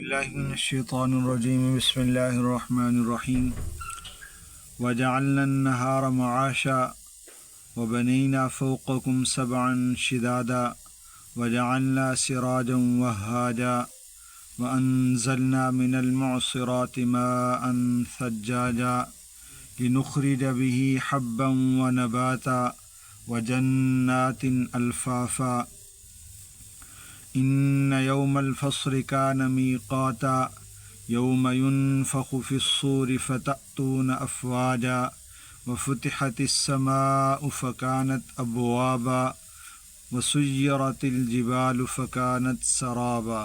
باللہ من الشیطان الرجیم بسم اللہ الرحمن الرحیم وجعلنا النہار معاشا وبنینا فوقکم سبعا شدادا وجعلنا سراجا وہاجا وانزلنا من المعصرات ماء ثجاجا لنخرج به حبا ونباتا وجنات الفافا ان یوم الفصل کان میقاتا یوم ینفخ فی الصور فتأتون افواجا وفتحت السماء فکانت ابوابا وسیرت الجبال فکانت سرابا۔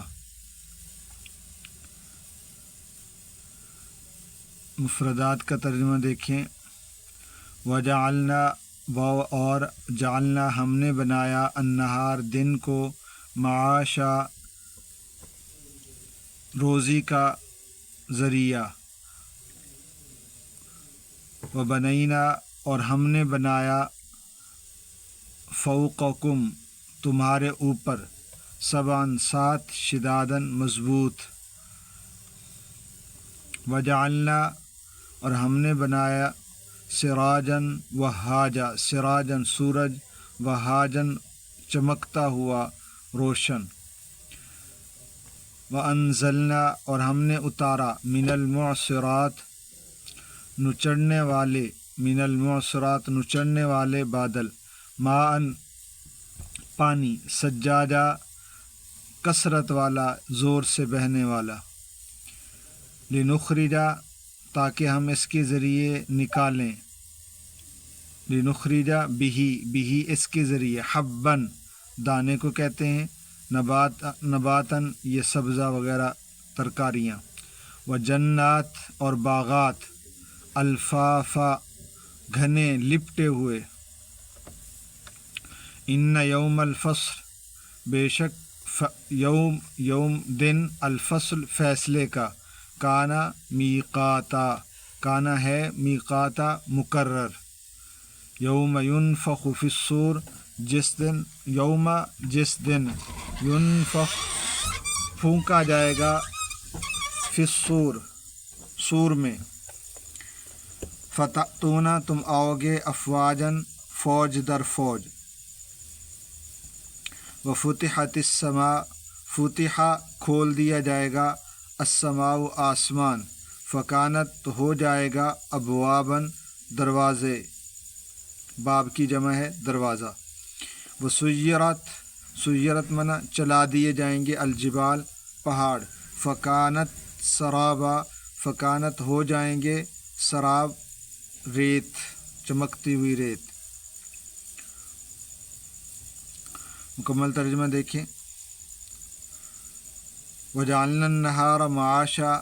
مفردات کا ترجمہ دیکھیں۔ وجعلنا اور جعلنا ہم نے بنایا النہار دن کو معاشا روزی کا ذریعہ، وبنینا اور ہم نے بنایا فوقکم تمہارے اوپر سبعا سات شدادن مضبوط، وجعلنا اور ہم نے بنایا سراجن وہاجا سراجن سورج وہاجن چمکتا ہوا روشن، وانزلنا اور ہم نے اتارا من المعصرات نچڑنے والے من المعصرات نچڑنے والے بادل ماء پانی سجاجا کثرت والا زور سے بہنے والا، لنخرجا تاکہ ہم اس کے ذریعے نکالیں، لنخرجا بھی اس کے ذریعے حبن دانے کو کہتے ہیں، نباتاً یہ سبزہ وغیرہ ترکاریاں، وجنات اور باغات، الفافا گھنے لپٹے ہوئے، ان یوم الفصل بے شک یوم دن الفصل فیصلے کا، کانا میقاتا کانا ہے میقاتا مقرر، یوم ینفخ فی الصور جس دن ینفخ پھونکا جائے گا فی الصور سور میں، فتأتون تم آؤ گے افواجن فوج در فوج، وفتحت السماء فتحہ کھول دیا جائے گا السماء آسمان، فکانت تو ہو جائے گا ابواباً دروازے، باب کی جمع ہے دروازہ، وسیرت منا چلا دیے جائیں گے الجبال پہاڑ، فکانت سرابا فکانت ہو جائیں گے سراب ریت چمکتی ہوئی ریت۔ مکمل ترجمہ دیکھیں۔ وجعلنا النہار معاشا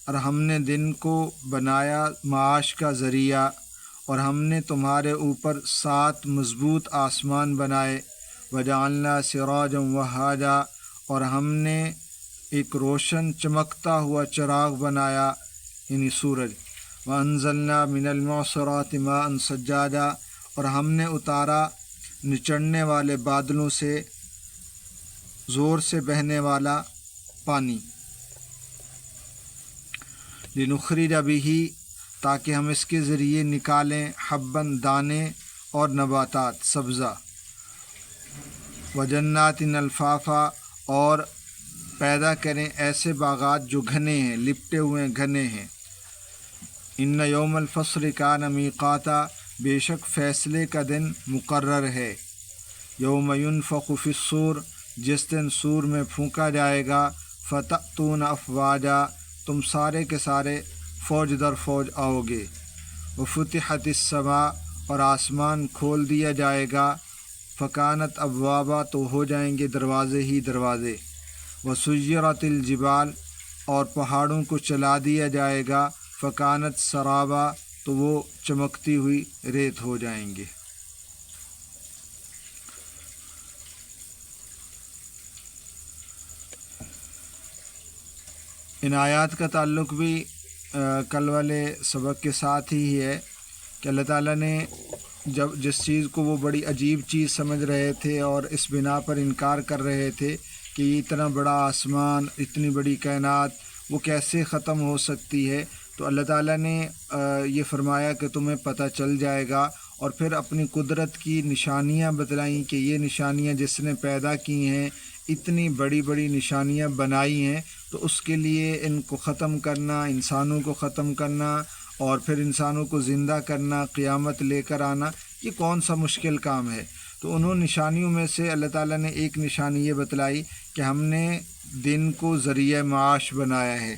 اور ہم نے دن کو بنایا معاش کا ذریعہ، اور ہم نے تمہارے اوپر 7 مضبوط آسمان بنائے، وجعلنا سراجا وہاجا اور ہم نے ایک روشن چمکتا ہوا چراغ بنایا یعنی سورج، وانزلنا من المعصرات ماء ثجاجا اور ہم نے اتارا نچڑنے والے بادلوں سے زور سے بہنے والا پانی، لنخرج به تاکہ ہم اس کے ذریعے نکالیں حباً دانے اور نباتات سبزہ، وجنات الفافا اور پیدا کریں ایسے باغات جو گھنے ہیں لپٹے ہوئے گھنے ہیں، ان یوم الفصل کان میقاتا بے شک فیصلے کا دن مقرر ہے، یوم ینفخ فی الصور جس دن سور میں پھونکا جائے گا، فتأتون افواجا تم سارے کے سارے فوج در فوج آؤ گے، وفتحت السماء اور آسمان کھول دیا جائے گا، فکانت ابوابا تو ہو جائیں گے دروازے ہی دروازے، وسیرت الجبال اور پہاڑوں کو چلا دیا جائے گا، فکانت سرابا تو وہ چمکتی ہوئی ریت ہو جائیں گے۔ ان آیات کا تعلق بھی کل والے سبق کے ساتھ ہی ہے کہ اللہ تعالیٰ نے جس چیز کو وہ بڑی عجیب چیز سمجھ رہے تھے اور اس بنا پر انکار کر رہے تھے کہ یہ اتنا بڑا آسمان، اتنی بڑی کائنات وہ کیسے ختم ہو سکتی ہے، تو اللہ تعالیٰ نے یہ فرمایا کہ تمہیں پتہ چل جائے گا، اور پھر اپنی قدرت کی نشانیاں بتلائیں کہ یہ نشانیاں جس نے پیدا کی ہیں، اتنی بڑی بڑی نشانیاں بنائی ہیں، تو اس کے لیے ان کو ختم کرنا، انسانوں کو ختم کرنا اور پھر انسانوں کو زندہ کرنا، قیامت لے کر آنا، یہ کون سا مشکل کام ہے۔ تو انہوں نشانیوں میں سے اللہ تعالیٰ نے ایک نشانی یہ بتلائی کہ ہم نے دن کو ذریعہ معاش بنایا ہے،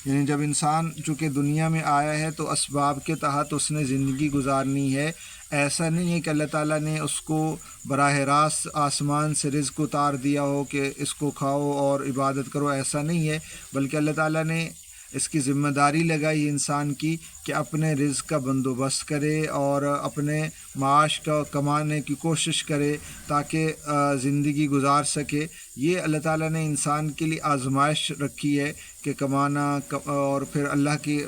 یعنی جب انسان چونکہ دنیا میں آیا ہے تو اسباب کے تحت اس نے زندگی گزارنی ہے۔ ایسا نہیں ہے کہ اللہ تعالیٰ نے اس کو براہ راست آسمان سے رزق اتار دیا ہو کہ اس کو کھاؤ اور عبادت کرو، ایسا نہیں ہے، بلکہ اللہ تعالیٰ نے اس کی ذمہ داری لگائی انسان کی کہ اپنے رزق کا بندوبست کرے اور اپنے معاش کا کمانے کی کوشش کرے تاکہ زندگی گزار سکے۔ یہ اللہ تعالیٰ نے انسان کے لیے آزمائش رکھی ہے کہ کمانا اور پھر اللہ کی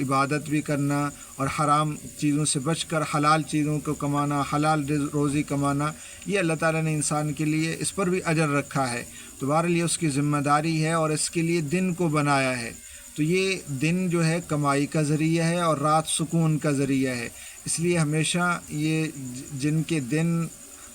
عبادت بھی کرنا اور حرام چیزوں سے بچ کر حلال چیزوں کو کمانا، حلال روزی کمانا، یہ اللہ تعالیٰ نے انسان کے لیے اس پر بھی اجر رکھا ہے۔ تو بہرحال یہ اس کی ذمہ داری ہے اور اس کے لیے دن کو بنایا ہے۔ تو یہ دن جو ہے کمائی کا ذریعہ ہے اور رات سکون کا ذریعہ ہے، اس لیے ہمیشہ یہ جن کے دن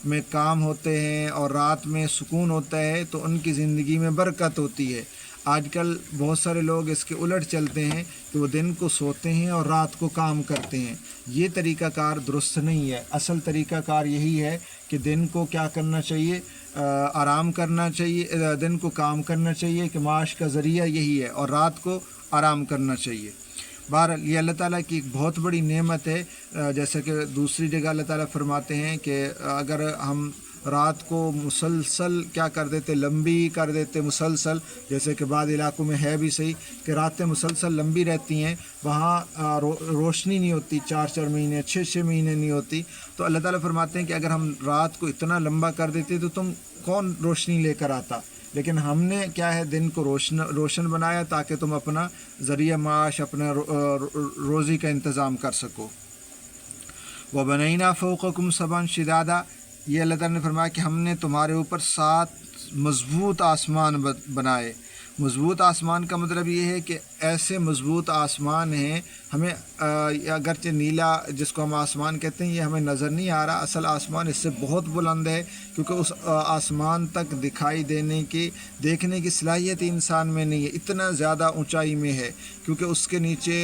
میں کام ہوتے ہیں اور رات میں سکون ہوتا ہے تو ان کی زندگی میں برکت ہوتی ہے۔ آج کل بہت سارے لوگ اس کے الٹ چلتے ہیں کہ وہ دن کو سوتے ہیں اور رات کو کام کرتے ہیں، یہ طریقہ کار درست نہیں ہے۔ اصل طریقہ کار یہی ہے کہ دن کو کیا کرنا چاہیے، آرام کرنا چاہیے، دن کو کام کرنا چاہیے کہ معاش کا ذریعہ یہی ہے، اور رات کو آرام کرنا چاہیے۔ بہرحال یہ اللہ تعالیٰ کی ایک بہت بڑی نعمت ہے، جیسا کہ دوسری جگہ اللہ تعالیٰ فرماتے ہیں کہ اگر ہم رات کو مسلسل کیا کر دیتے، لمبی کر دیتے مسلسل، جیسے کہ بعض علاقوں میں ہے بھی صحیح کہ راتیں مسلسل لمبی رہتی ہیں، وہاں روشنی نہیں ہوتی، 4 مہینے 6 مہینے نہیں ہوتی، تو اللہ تعالیٰ فرماتے ہیں کہ اگر ہم رات کو اتنا لمبا کر دیتے تو تم کون روشنی لے کر آتا، لیکن ہم نے کیا ہے دن کو روشن بنایا تاکہ تم اپنا ذریعہ معاش، اپنا روزی کا انتظام کر سکو۔ وَبَنَيْنَا فَوْقَكُمْ سَبْعًا شِدَادًا، یہ اللہ تعالیٰ نے فرمایا کہ ہم نے تمہارے اوپر 7 مضبوط آسمان بنائے۔ مضبوط آسمان کا مطلب یہ ہے کہ ایسے مضبوط آسمان ہیں، ہمیں اگرچہ نیلا جس کو ہم آسمان کہتے ہیں یہ ہمیں نظر نہیں آ رہا، اصل آسمان اس سے بہت بلند ہے، کیونکہ اس آسمان تک دکھائی دیکھنے کی صلاحیت انسان میں نہیں ہے، اتنا زیادہ اونچائی میں ہے، کیونکہ اس کے نیچے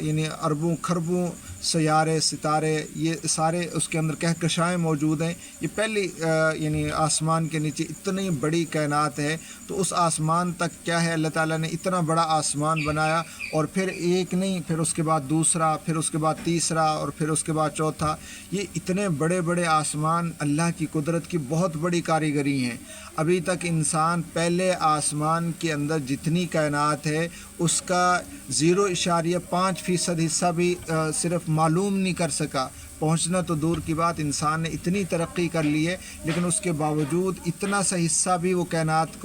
یعنی اربوں کھربوں سیارے ستارے یہ سارے اس کے اندر کہکشائیں موجود ہیں۔ یہ پہلی یعنی آسمان کے نیچے اتنی بڑی کائنات ہے، تو اس آسمان تک کیا ہے اللہ تعالیٰ نے اتنا بڑا آسمان بنایا، اور پھر ایک نہیں، پھر اس کے بعد دوسرا، پھر اس کے بعد تیسرا، اور پھر اس کے بعد چوتھا۔ یہ اتنے بڑے بڑے آسمان اللہ کی قدرت کی بہت بڑی کاریگری ہیں۔ ابھی تک انسان پہلے آسمان کے اندر جتنی کائنات ہے اس کا 0.5% حصہ بھی صرف معلوم نہیں کر سکا، پہنچنا تو دور کی بات، انسان نے اتنی ترقی کر لی ہے، لیکن اس کے باوجود اتنا سا حصہ بھی وہ کائنات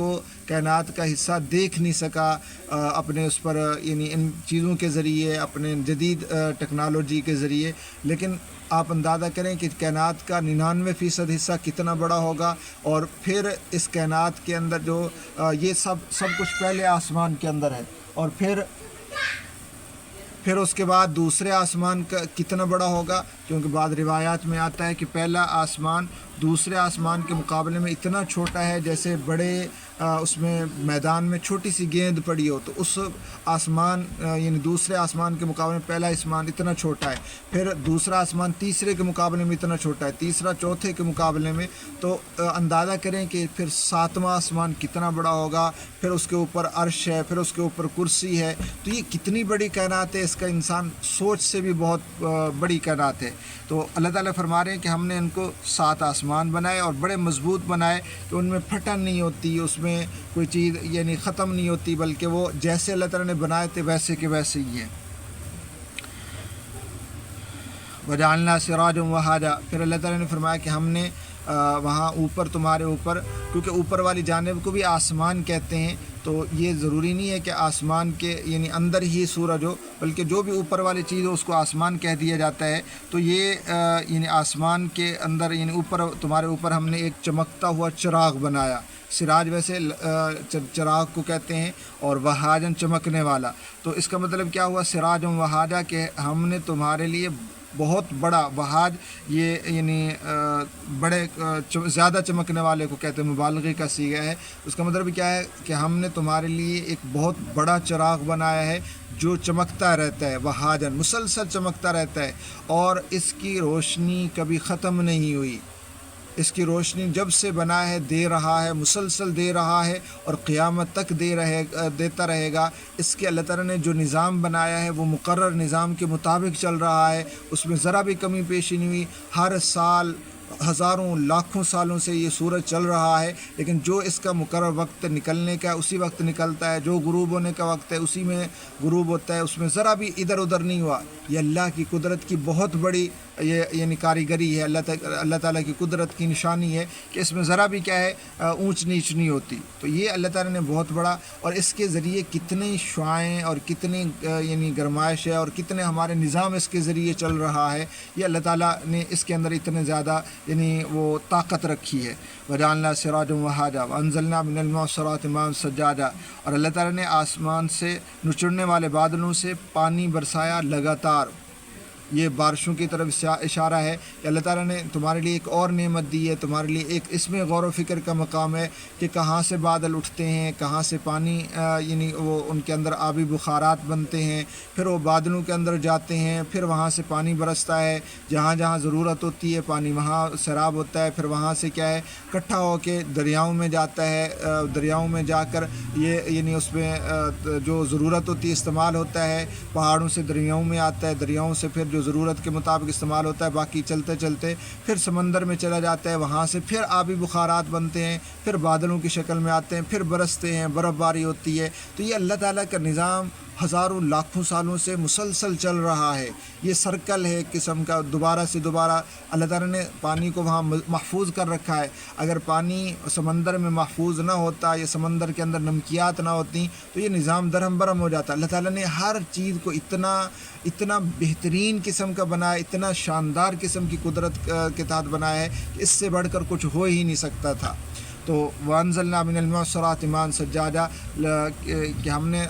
کا حصہ دیکھ نہیں سکا اپنے اس پر، یعنی ان چیزوں کے ذریعے، اپنے جدید ٹیکنالوجی کے ذریعے۔ لیکن آپ اندازہ کریں کہ کائنات کا 99% حصہ کتنا بڑا ہوگا، اور پھر اس کائنات کے اندر جو یہ سب کچھ پہلے آسمان کے اندر ہے، اور پھر اس کے بعد دوسرے آسمان کا کتنا بڑا ہوگا، کیونکہ بعض روایات میں آتا ہے کہ پہلا آسمان دوسرے آسمان کے مقابلے میں اتنا چھوٹا ہے جیسے بڑے اس میں میدان میں چھوٹی سی گیند پڑی ہو، تو اس آسمان یعنی دوسرے آسمان کے مقابلے میں پہلا آسمان اتنا چھوٹا ہے، پھر دوسرا آسمان تیسرے کے مقابلے میں اتنا چھوٹا ہے، تیسرا چوتھے کے مقابلے میں، تو اندازہ کریں کہ پھر 7واں آسمان کتنا بڑا ہوگا، پھر اس کے اوپر عرش ہے، پھر اس کے اوپر کرسی ہے، تو یہ کتنی بڑی کائنات ہے، اس کا انسان سوچ سے بھی بہت بڑی کائنات ہے۔ تو اللہ تعالیٰ فرما رہے ہیں کہ ہم نے ان کو 7 آسمان بنائے اور بڑے مضبوط بنائے کہ ان میں پھٹن نہیں ہوتی، اس میں کوئی چیز یعنی ختم نہیں ہوتی، بلکہ وہ جیسے اللہ تعالیٰ نے بنائے تھے ویسے کے ویسے ہی ہیں۔ وَجَعَلْنَا سِرَاجًا وَهَاجًا، پھر اللہ تعالیٰ نے فرمایا کہ ہم نے وہاں اوپر تمہارے اوپر، کیونکہ اوپر والی جانب کو بھی آسمان کہتے ہیں، تو یہ ضروری نہیں ہے کہ آسمان کے یعنی اندر ہی سورج ہو، بلکہ جو بھی اوپر والی چیز ہو اس کو آسمان کہہ دیا جاتا ہے۔ تو یہ یعنی آسمان کے اندر یعنی اوپر تمہارے اوپر ہم نے ایک چمکتا ہوا چراغ بنایا۔ سراج ویسے چراغ کو کہتے ہیں، اور وہاجن چمکنے والا، تو اس کا مطلب کیا ہوا سراج و وہاجا، کہ ہم نے تمہارے لیے بہت بڑا، وہاج یہ یعنی بڑے زیادہ چمکنے والے کو کہتے ہیں، مبالغے کا صیغہ ہے۔ اس کا مطلب کیا ہے کہ ہم نے تمہارے لیے ایک بہت بڑا چراغ بنایا ہے جو چمکتا رہتا ہے، وہاجن مسلسل چمکتا رہتا ہے، اور اس کی روشنی کبھی ختم نہیں ہوئی۔ اس کی روشنی جب سے بنا ہے دے رہا ہے، مسلسل دے رہا ہے، اور قیامت تک دیتا رہے گا۔ اس کے اللہ تعالیٰ نے جو نظام بنایا ہے وہ مقرر نظام کے مطابق چل رہا ہے، اس میں ذرا بھی کمی پیشی نہیں ہوئی۔ ہر سال ہزاروں لاکھوں سالوں سے یہ سورج چل رہا ہے، لیکن جو اس کا مقرر وقت نکلنے کا ہے اسی وقت نکلتا ہے، جو غروب ہونے کا وقت ہے اسی میں غروب ہوتا ہے، اس میں ذرا بھی ادھر ادھر نہیں ہوا۔ یہ اللہ کی قدرت کی بہت بڑی یعنی کاریگری ہے، اللہ تعالیٰ کی قدرت کی نشانی ہے کہ اس میں ذرا بھی کیا ہے اونچ نیچ نہیں ہوتی۔ تو یہ اللہ تعالیٰ نے بہت بڑا، اور اس کے ذریعے کتنی شعاعیں اور کتنی یعنی گرمائش ہے، اور کتنے ہمارے نظام اس کے ذریعے چل رہا ہے، یہ اللہ تعالیٰ نے اس کے اندر اتنے زیادہ یعنی وہ طاقت رکھی ہے۔ وَجَعَلْنَا سِرَاجًا وَهَاجًا وَأَنزَلْنَا مِنَ الْمُعْصِرَاتِ مَاءً ثَجَّاجًا، اور اللہ تعالیٰ نے آسمان سے نچڑنے والے بادلوں سے پانی برسایا لگاتار۔ یہ بارشوں کی طرف اشارہ ہے کہ اللہ تعالیٰ نے تمہارے لیے ایک اور نعمت دی ہے، تمہارے لیے ایک اس میں غور و فکر کا مقام ہے کہ کہاں سے بادل اٹھتے ہیں، کہاں سے پانی یعنی وہ ان کے اندر آبی بخارات بنتے ہیں، پھر وہ بادلوں کے اندر جاتے ہیں، پھر وہاں سے پانی برستا ہے، جہاں جہاں ضرورت ہوتی ہے پانی وہاں سیراب ہوتا ہے، پھر وہاں سے کیا ہے اکٹھا ہو کے دریاؤں میں جاتا ہے، دریاؤں میں جا کر یہ یعنی اس میں جو ضرورت ہوتی ہے استعمال ہوتا ہے، پہاڑوں سے دریاؤں میں آتا ہے، دریاؤں سے پھر جو ضرورت کے مطابق استعمال ہوتا ہے، باقی چلتے چلتے پھر سمندر میں چلا جاتا ہے، وہاں سے پھر آبی بخارات بنتے ہیں، پھر بادلوں کی شکل میں آتے ہیں، پھر برستے ہیں، برف باری ہوتی ہے۔ تو یہ اللہ تعالیٰ کا نظام ہزاروں لاکھوں سالوں سے مسلسل چل رہا ہے، یہ سرکل ہے ایک قسم کا، دوبارہ سے دوبارہ اللہ تعالیٰ نے پانی کو وہاں محفوظ کر رکھا ہے۔ اگر پانی سمندر میں محفوظ نہ ہوتا یا سمندر کے اندر نمکیات نہ ہوتی تو یہ نظام درہم برہم ہو جاتا۔ اللہ تعالیٰ نے ہر چیز کو اتنا بہترین قسم کا بنایا، اتنا شاندار قسم کی قدرت کے تحت بنایا ہے کہ اس سے بڑھ کر کچھ ہو ہی نہیں سکتا تھا۔ تو وَأَنزَلْنَا مِنَ الْمُعْصِرَاتِ مَاءً ثَجَّاجًا، کہ ہم نے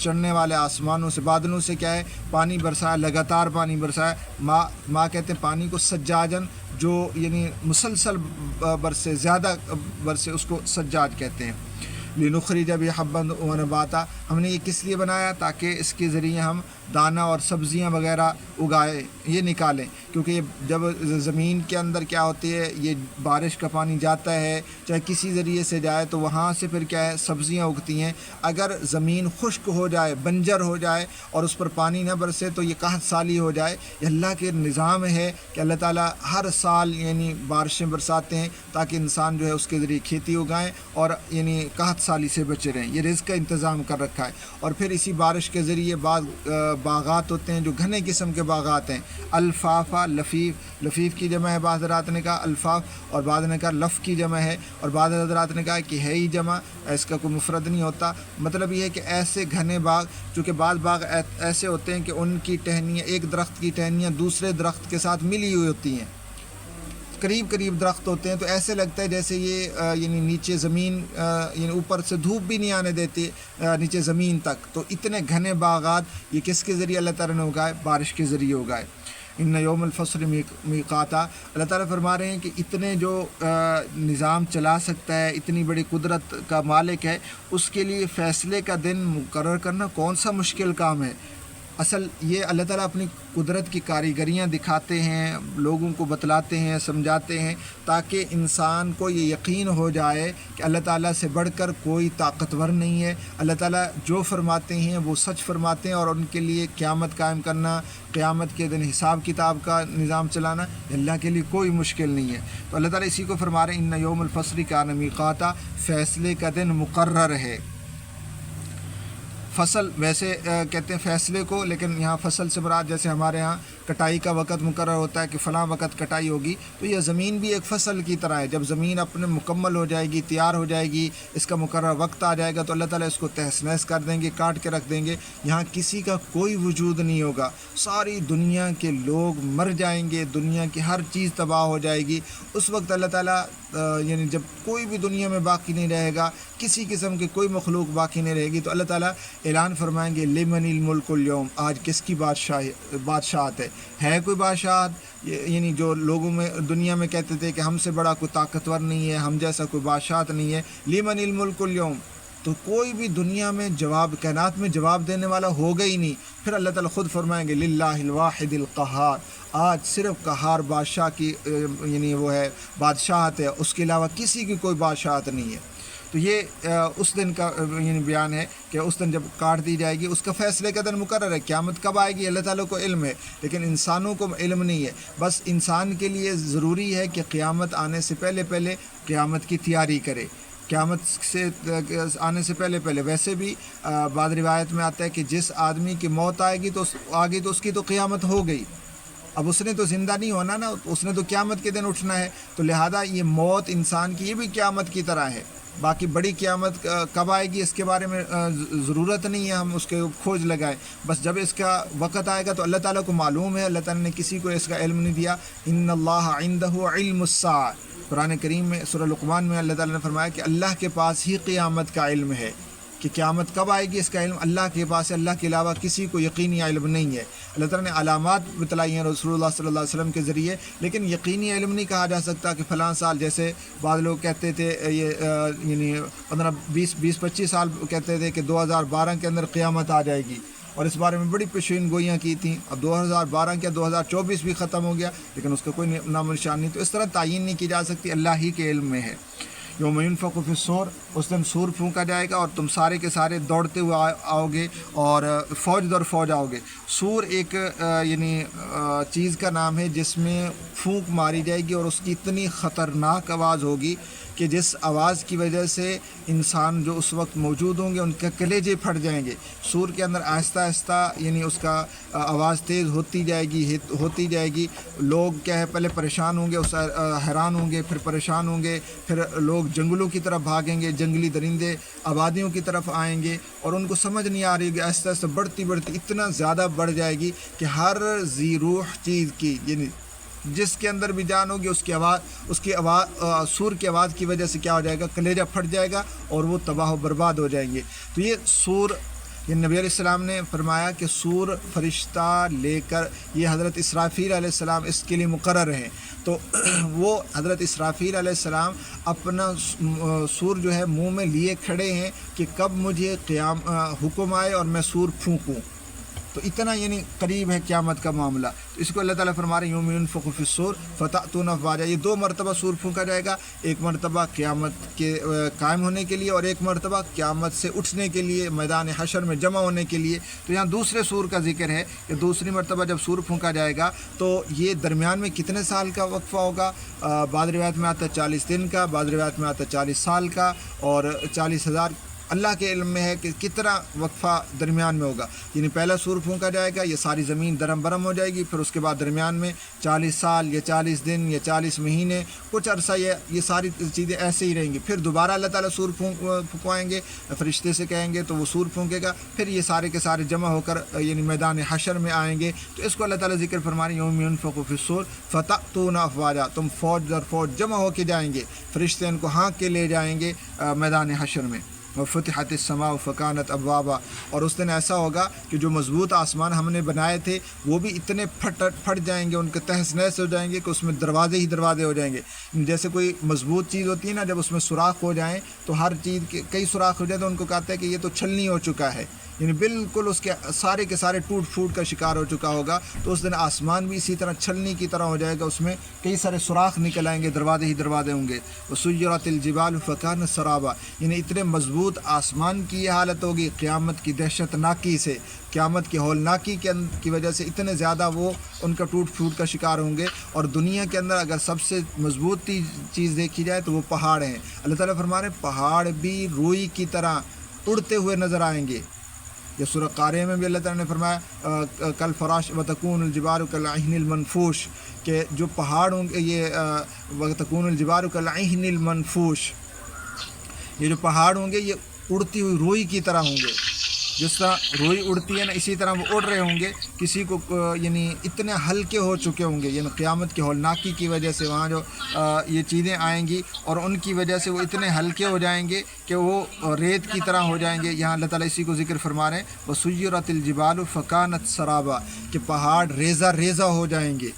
چڑھنے والے آسمانوں سے بادلوں سے کیا ہے پانی برسایا، لگاتار پانی برسایا۔ ماں کہتے ہیں پانی کو سجاجن، جو یعنی مسلسل برسے، زیادہ برسے، اس کو سجاج کہتے ہیں۔ لِنُخْرِجَ بِهِ حَبًّا وَنَبَاتًا، ہم نے یہ کس لیے بنایا؟ تاکہ اس کے ذریعے ہم دانہ اور سبزیاں وغیرہ اگائیں، یہ نکالیں، کیونکہ جب زمین کے اندر کیا ہوتی ہے یہ بارش کا پانی جاتا ہے چاہے کسی ذریعے سے جائے تو وہاں سے پھر کیا ہے سبزیاں اگتی ہیں۔ اگر زمین خشک ہو جائے، بنجر ہو جائے اور اس پر پانی نہ برسے تو یہ قحط سالی ہو جائے۔ یہ اللہ کے نظام ہے کہ اللہ تعالیٰ ہر سال یعنی بارشیں برساتے ہیں تاکہ انسان جو ہے اس کے ذریعے کھیتی اگائیں اور یعنی قحط سالی سے بچے رہیں۔ یہ رزق کا انتظام کر رکھا ہے، اور پھر اسی بارش کے ذریعے بعض باغات ہوتے ہیں جو گھنے قسم کے باغات ہیں، الفافا، لفیف کی جمع ہے، بعض حضرات نے کہا الفاف، اور بعض نے کہا لف کی جمع ہے، اور بعض حضرات نے کہا کہ ہے ہی جمع، اس کا کوئی مفرد نہیں ہوتا۔ مطلب یہ ہے کہ ایسے گھنے باغ، چونکہ بعض باغ ایسے ہوتے ہیں کہ ان کی ٹہنیاں، ایک درخت کی ٹہنیاں دوسرے درخت کے ساتھ ملی ہوئی ہوتی ہیں، قریب درخت ہوتے ہیں، تو ایسے لگتا ہے جیسے یہ یعنی نیچے زمین یعنی اوپر سے دھوپ بھی نہیں آنے دیتے نیچے زمین تک۔ تو اتنے گھنے باغات یہ کس کے ذریعے اللہ تعالیٰ نے اگائے؟ بارش کے ذریعے اگائے۔ ان یوم الفصل میقاتا، اللہ تعالیٰ فرما رہے ہیں کہ اتنے جو نظام چلا سکتا ہے، اتنی بڑی قدرت کا مالک ہے، اس کے لیے فیصلے کا دن مقرر کرنا کون سا مشکل کام ہے۔ اصل یہ اللہ تعالیٰ اپنی قدرت کی کاریگریاں دکھاتے ہیں، لوگوں کو بتلاتے ہیں، سمجھاتے ہیں، تاکہ انسان کو یہ یقین ہو جائے کہ اللہ تعالیٰ سے بڑھ کر کوئی طاقتور نہیں ہے۔ اللہ تعالیٰ جو فرماتے ہیں وہ سچ فرماتے ہیں، اور ان کے لیے قیامت قائم کرنا، قیامت کے دن حساب کتاب کا نظام چلانا اللہ کے لیے کوئی مشکل نہیں ہے۔ تو اللہ تعالیٰ اسی کو فرما رہے ہیں ان یوم الفصل کان میقاتا، فیصلے کا دن مقرر ہے۔ فصل ویسے کہتے ہیں فیصلے کو، لیکن یہاں فصل سے مراد جیسے ہمارے ہاں کٹائی کا وقت مقرر ہوتا ہے کہ فلاں وقت کٹائی ہوگی، تو یہ زمین بھی ایک فصل کی طرح ہے. جب زمین اپنے مکمل ہو جائے گی، تیار ہو جائے گی، اس کا مقرر وقت آ جائے گا تو اللہ تعالیٰ اس کو تہس نہس کر دیں گے، کاٹ کے رکھ دیں گے. یہاں کسی کا کوئی وجود نہیں ہوگا، ساری دنیا کے لوگ مر جائیں گے، دنیا کی ہر چیز تباہ ہو جائے گی. اس وقت اللہ تعالیٰ یعنی جب کوئی بھی دنیا میں باقی نہیں رہے گا، کسی قسم کی کوئی مخلوق باقی نہیں رہے گی، تو اللہ تعالیٰ اعلان فرمائیں گے لمن الملک اليوم، آج کس کی بادشاہت ہے کوئی بادشاہت؟ یعنی جو لوگوں میں دنیا میں کہتے تھے کہ ہم سے بڑا کوئی طاقتور نہیں ہے، ہم جیسا کوئی بادشاہت نہیں ہے. لمن الملک اليوم، تو کوئی بھی دنیا میں جواب کائنات میں جواب دینے والا ہوگا ہی نہیں. پھر اللہ تعالیٰ خود فرمائیں گے للہ الواحد القہار، آج صرف قہار بادشاہ کی یعنی وہ ہے بادشاہت ہے، اس کے علاوہ کسی کی کوئی بادشاہت نہیں ہے. تو یہ اس دن کا یعنی بیان ہے کہ اس دن جب کاٹ دی جائے گی، اس کا فیصلے کا دن مقرر ہے. قیامت کب آئے گی اللہ تعالیٰ کو علم ہے، لیکن انسانوں کو علم نہیں ہے. بس انسان کے لیے ضروری ہے کہ قیامت آنے سے پہلے قیامت کی تیاری کرے، قیامت سے آنے سے پہلے. ویسے بھی بعض روایت میں آتا ہے کہ جس آدمی کی موت آئے گی تو اس کی تو قیامت ہو گئی. اب اس نے تو زندہ نہیں ہونا نا، اس نے تو قیامت کے دن اٹھنا ہے. تو لہذا یہ موت انسان کی یہ بھی قیامت کی طرح ہے. باقی بڑی قیامت کب آئے گی اس کے بارے میں ضرورت نہیں ہے ہم اس کے کھوج لگائیں. بس جب اس کا وقت آئے گا تو اللہ تعالیٰ کو معلوم ہے، اللہ تعالیٰ نے کسی کو اس کا علم نہیں دیا. ان اللہ عنده علم الساعہ، قرآن کریم میں سورہ لقمان میں اللہ تعالیٰ نے فرمایا کہ اللہ کے پاس ہی قیامت کا علم ہے، کہ قیامت کب آئے گی اس کا علم اللہ کے پاس ہے، اللہ کے علاوہ کسی کو یقینی علم نہیں ہے. اللہ تعالیٰ نے علامات بتلائی ہیں رسول اللہ صلی اللہ علیہ وسلم کے ذریعے، لیکن یقینی علم نہیں کہا جا سکتا کہ فلاں سال، جیسے بعض لوگ کہتے تھے یہ یعنی 15-20-25 سال کہتے تھے کہ 2012 کے اندر قیامت آ جائے گی، اور اس بارے میں بڑی پیشین گوئیاں کی تھیں. اب 2012 کیا 2024 بھی ختم ہو گیا، لیکن اس کا کوئی نام و نشان نہیں. تو اس طرح تعین نہیں کی جا سکتی، اللہ ہی کے علم میں ہے. یوم ینفخ فی الصور، اس دن سور پھونکا جائے گا اور تم سارے کے سارے دوڑتے ہوئے آؤ گے اور فوج در فوج آؤ گے. سور ایک یعنی چیز کا نام ہے جس میں پھونک ماری جائے گی اور اس کی اتنی خطرناک آواز ہوگی کہ جس آواز کی وجہ سے انسان جو اس وقت موجود ہوں گے ان کے کلیجے پھٹ جائیں گے. سور کے اندر آہستہ آہستہ یعنی اس کا آواز تیز ہوتی جائے گی. لوگ کیا ہے پہلے پریشان ہوں گے، اس حیران ہوں گے، پھر پریشان ہوں گے، پھر لوگ جنگلوں کی طرف بھاگیں گے، جنگلی درندے آبادیوں کی طرف آئیں گے اور ان کو سمجھ نہیں آ رہی کہ آہستہ آہستہ بڑھتی اتنا زیادہ بڑھ جائے گی کہ ہر ذی روح چیز کی یعنی جس کے اندر بھی جان ہوگی اس کی آواز سور کی آواز کی وجہ سے کیا ہو جائے گا، کلیجہ پھٹ جائے گا اور وہ تباہ و برباد ہو جائیں گے. تو یہ سور، یہ نبی علیہ السلام نے فرمایا کہ سور فرشتہ لے کر یہ حضرت اسرافیل علیہ السلام اس کے لیے مقرر ہیں. تو وہ حضرت اسرافیل علیہ السلام اپنا سور جو ہے منہ میں لیے کھڑے ہیں کہ کب مجھے حکم آئے اور میں سور پھونکوں. تو اتنا یعنی قریب ہے قیامت کا معاملہ. تو اس کو اللہ تعالیٰ فرما رہے ہیں یوم ینفخ فی الصور فتأتون افواجا. یہ 2 مرتبہ سور پھونکا جائے گا، ایک مرتبہ قیامت کے قائم ہونے کے لیے اور ایک مرتبہ قیامت سے اٹھنے کے لیے، میدان حشر میں جمع ہونے کے لیے. تو یہاں دوسرے سور کا ذکر ہے کہ دوسری مرتبہ جب سور پھونکا جائے گا تو یہ درمیان میں کتنے سال کا وقفہ ہوگا. بعض روایت میں آتا ہے 40 دن کا، بعض روایت میں آتا ہے 40 سال کا اور 40,000. اللہ کے علم میں ہے کہ کتنا وقفہ درمیان میں ہوگا. یعنی پہلا سور پھونکا جائے گا، یہ ساری زمین درم برم ہو جائے گی، پھر اس کے بعد درمیان میں 40 سال یا 40 دن یا 40 مہینے کچھ عرصہ یہ ساری چیزیں ایسے ہی رہیں گی. پھر دوبارہ اللہ تعالیٰ سور پھونکوائیں گے، فرشتے سے کہیں گے تو وہ سور پھونکے گا، پھر یہ سارے کے سارے جمع ہو کر یعنی میدان حشر میں آئیں گے. تو اس کو اللہ تعالیٰ ذکر فرما رہے ہیں یوم ینفخ فی الصور فتأتون افواجا، تم فوج در فوج جمع ہو کے جائیں گے، فرشتے ان کو ہانک کے لے جائیں گے میدان حشر میں. وفتحت السماء فکانت ابوابا، اور اس دن ایسا ہوگا کہ جو مضبوط آسمان ہم نے بنائے تھے وہ بھی اتنے پھٹ جائیں گے، ان کے تہس نہس ہو جائیں گے کہ اس میں دروازے ہی دروازے ہو جائیں گے. جیسے کوئی مضبوط چیز ہوتی ہے نا، جب اس میں سوراخ ہو جائیں تو ہر چیز کے کئی سوراخ ہو جائیں تو ان کو کہتے ہیں کہ یہ تو چھلنی ہو چکا ہے، یعنی بالکل اس کے سارے ٹوٹ پھوٹ کا شکار ہو چکا ہوگا. تو اس دن آسمان بھی اسی طرح چھلنی کی طرح ہو جائے گا، اس میں کئی سارے سوراخ نکل آئیں گے، دروازے ہی دروازے ہوں گے. وسیرت الجبال فکانت سرابا، یعنی اتنے مضبوط آسمان کی یہ حالت ہوگی قیامت کی دہشت ناکی سے، قیامت کی ہولناکی کی وجہ سے اتنے زیادہ وہ ان کا ٹوٹ پھوٹ کا شکار ہوں گے. اور دنیا کے اندر اگر سب سے مضبوط چیز دیکھی جائے تو وہ پہاڑ ہیں. اللہ تعالیٰ فرما رہے ہیں پہاڑ بھی روئی کی طرح اڑتے ہوئے نظر آئیں گے. یا سورہ قاریہ میں بھی اللہ تعالیٰ نے فرمایا کل فراش وتکون الجبال کالعہن المنفوش، کہ جو پہاڑ ہوں گے یہ وتکون الجبال کالعہن المنفوش، یہ جو پہاڑ ہوں گے یہ اڑتی ہوئی روئی کی طرح ہوں گے، جس طرح روئی اڑتی ہے نا اسی طرح وہ اڑ رہے ہوں گے، کسی کو یعنی اتنے ہلکے ہو چکے ہوں گے، یعنی قیامت کی ہولناکی کی وجہ سے وہاں جو یہ چیزیں آئیں گی اور ان کی وجہ سے وہ اتنے ہلکے ہو جائیں گے کہ وہ ریت کی طرح ہو جائیں گے۔ یہاں اللہ تعالیٰ اسی کو ذکر فرما رہے ہیں وَسُيِّرَتِ الْجِبَالُ فَكَانَتْ سَرَابًا، کہ پہاڑ ریزہ ریزہ ہو جائیں گے،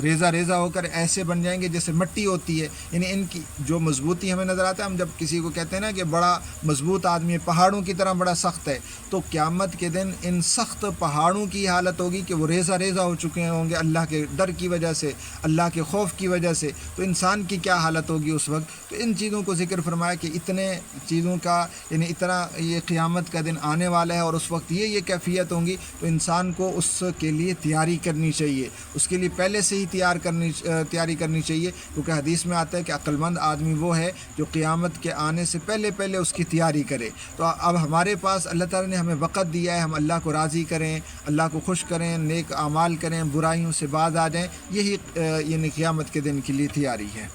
ریزہ ریزہ ہو کر ایسے بن جائیں گے جیسے مٹی ہوتی ہے، یعنی ان کی جو مضبوطی ہمیں نظر آتا ہے، ہم جب کسی کو کہتے ہیں نا کہ بڑا مضبوط آدمی ہے، پہاڑوں کی طرح بڑا سخت ہے، تو قیامت کے دن ان سخت پہاڑوں کی حالت ہوگی کہ وہ ریزہ ریزہ ہو چکے ہوں گے اللہ کے ڈر کی وجہ سے، اللہ کے خوف کی وجہ سے، تو انسان کی کیا حالت ہوگی اس وقت۔ تو ان چیزوں کو ذکر فرمایا کہ اتنے چیزوں کا یعنی اتنا یہ قیامت کا دن آنے والا ہے اور اس وقت یہ کیفیت ہوں گی، تو انسان کو اس کے لیے تیاری کرنی چاہیے، اس کے لیے پہلے سے ہی تیاری کرنی چاہیے، کیونکہ حدیث میں آتا ہے کہ عقل مند آدمی وہ ہے جو قیامت کے آنے سے پہلے اس کی تیاری کرے۔ تو اب ہمارے پاس اللہ تعالیٰ نے ہمیں وقت دیا ہے، ہم اللہ کو راضی کریں، اللہ کو خوش کریں، نیک اعمال کریں، برائیوں سے باز آ جائیں، یہی یعنی قیامت کے دن کے لیے تیاری ہے۔